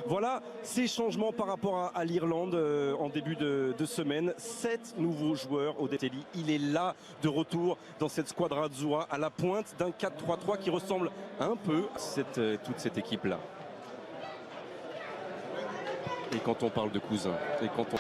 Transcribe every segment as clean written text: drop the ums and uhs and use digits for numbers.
Voilà ces changements par rapport à l'Irlande en début de semaine. 7 nouveaux joueurs au Detelli. Il est là de retour dans cette squadra azzurra à la pointe d'un 4-3-3 qui ressemble un peu à toute cette équipe-là. Et quand on parle de cousins, et quand on...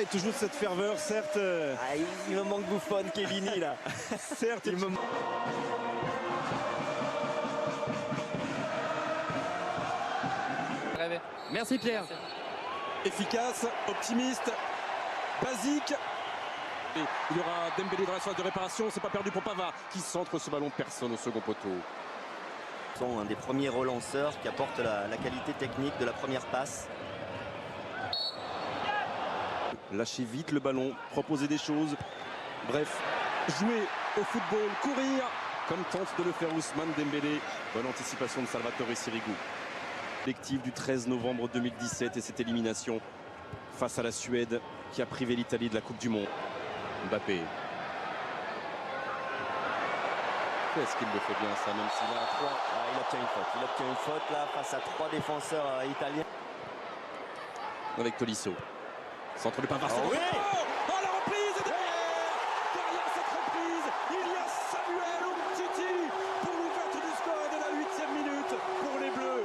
Et toujours cette ferveur, certes. Ah, il me manque Buffon, Chiellini là. Certes, il me manque. Merci Pierre. Merci. Efficace, optimiste, basique. Et il y aura Dembélé dans la phase de réparation, c'est pas perdu pour Pavard qui centre ce ballon, personne au second poteau. Sont un des premiers relanceurs qui apporte la qualité technique de la première passe. Lâcher vite le ballon, proposer des choses, bref, jouer au football, courir, comme tente de le faire Ousmane Dembélé. Bonne anticipation de Salvatore Sirigu. Collectif du 13 novembre 2017 et cette élimination face à la Suède qui a privé l'Italie de la Coupe du Monde. Mbappé. Qu'est-ce qu'il le fait bien ça, même s'il a 3. Ah, il obtient une faute. Il obtient une faute là face à 3 défenseurs italiens. Avec Tolisso. Centre de Pavard. Oh oui! Oh, la reprise est derrière cette reprise, il y a Samuel Umtiti pour l'ouverture du score de la 8e minute pour les Bleus.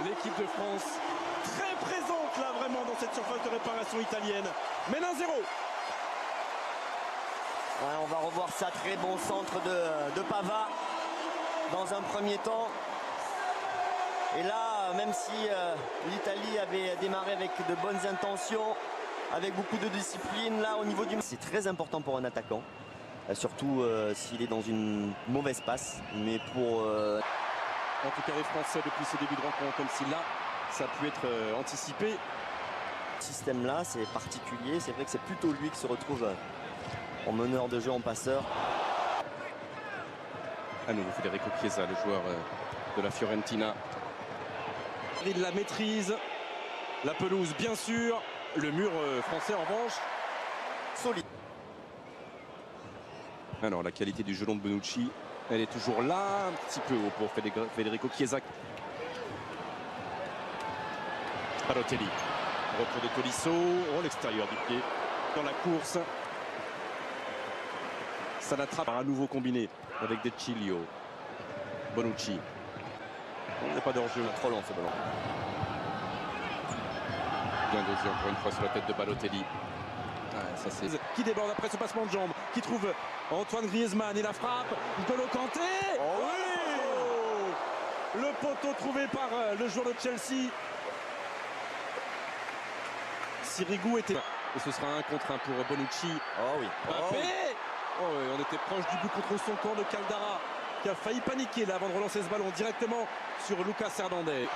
L'équipe de France très présente là vraiment dans cette surface de réparation italienne. Mène 1-0. Ouais, on va revoir ça, très bon centre de Pavard dans un premier temps. Et là, même si l'Italie avait démarré avec de bonnes intentions, avec beaucoup de discipline, là au niveau du... C'est très important pour un attaquant, surtout s'il est dans une mauvaise passe. Mais pour... En tout cas les Français depuis ce début de rencontre, comme si là, ça a pu être anticipé. Ce système-là, c'est particulier. C'est vrai que c'est plutôt lui qui se retrouve en meneur de jeu, en passeur. À nouveau Federico Chiesa, le joueur de la Fiorentina. Il la maîtrise, la pelouse bien sûr, le mur français en revanche. Solide. Alors la qualité du gelon de Bonucci, elle est toujours là, un petit peu haut pour Federico Chiesa. Balotelli, retour de Tolisso, oh l'extérieur du pied, dans la course. Ça l'attrape à nouveau combiné avec De Chilio. Bonucci. On n'est pas d'enjeu. Trop long ce ballon. Bien dosé encore une fois sur la tête de Balotelli. Ça, qui déborde après ce passement de jambes, qui trouve Antoine Griezmann et la frappe. N'Golo Kanté. Oh oui, oh, le poteau trouvé par le joueur de Chelsea. Sirigu était... Et ce sera 1 contre 1 pour Bonucci. Oh oui. Mbappé. Oh oui, on était proche du but contre son camp de Caldara qui a failli paniquer là avant de relancer ce ballon directement sur Lucas Hernandez.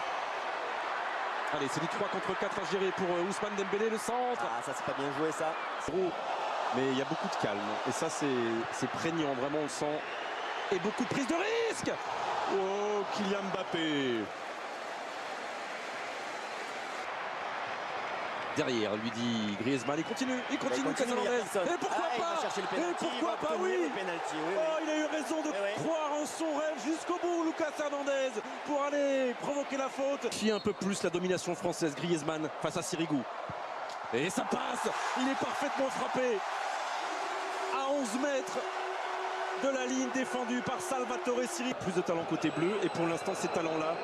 Allez, c'est du 3 contre 4 à gérer pour Ousmane Dembélé, le centre. Ah, ça c'est pas bien joué ça. Mais il y a beaucoup de calme et ça c'est prégnant, vraiment on le sent. Et beaucoup de prise de risque. Oh, Kylian Mbappé. Derrière, lui dit Griezmann, il continue Lucas Hernandez. Et pourquoi pas? Et pourquoi pas, oui. Oh, il a eu raison de croire en son rêve jusqu'au bout, Lucas Hernandez, pour aller provoquer la faute. Qui un peu plus la domination française, Griezmann face à Sirigu. Et ça passe, il est parfaitement frappé. À 11 mètres de la ligne défendue par Salvatore Sirigu. Plus de talent côté bleu, et pour l'instant, ces talents-là,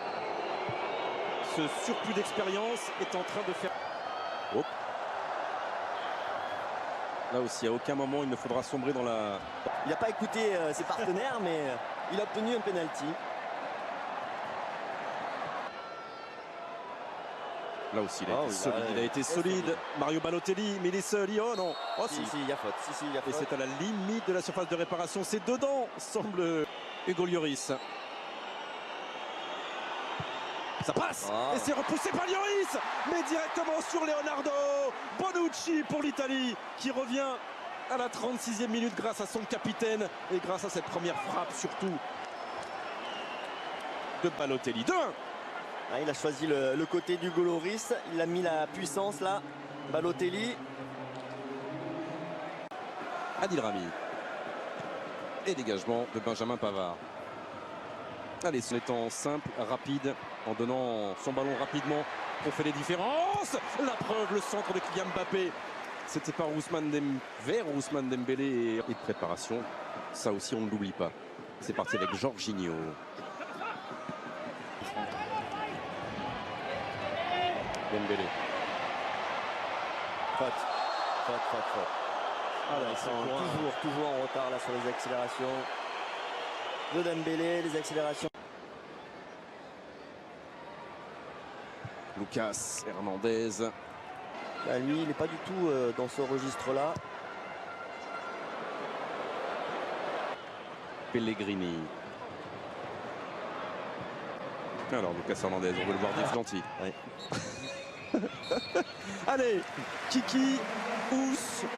ce surplus d'expérience est en train de faire... Oh. Là aussi, à aucun moment il ne faudra sombrer dans la... Il n'a pas écouté ses partenaires, mais il a obtenu un penalty. Là aussi, il a été solide. Mario Balotelli, mais il est seul. Oh non. Oh si, il y a faute. Si, il y a faute. Et c'est à la limite de la surface de réparation. C'est dedans, semble Hugo Lloris. Ça passe. Et c'est repoussé par Lloris, mais directement sur Leonardo. Bonucci pour l'Italie qui revient à la 36e minute grâce à son capitaine et grâce à cette première frappe surtout de Balotelli. 2-1. Ah, il a choisi le côté d'Hugo Lloris, il a mis la puissance là. Balotelli. Adil Rami. Et dégagement de Benjamin Pavard. Allez, en étant simple, rapide, en donnant son ballon rapidement, on fait les différences. La preuve, le centre de Kylian Mbappé. C'était par vers Ousmane Dembélé et de préparation. Ça aussi, on ne l'oublie pas. C'est parti avec Jorginho. Dembélé. Faute. Ah là, ils sont toujours en retard là sur les accélérations de Dembélé, les accélérations. Lucas Hernandez. Bah, lui, il n'est pas du tout dans ce registre-là. Pellegrini. Alors, Lucas Hernandez, on veut le voir déflanti. Ouais. Allez, Kiki, Ous.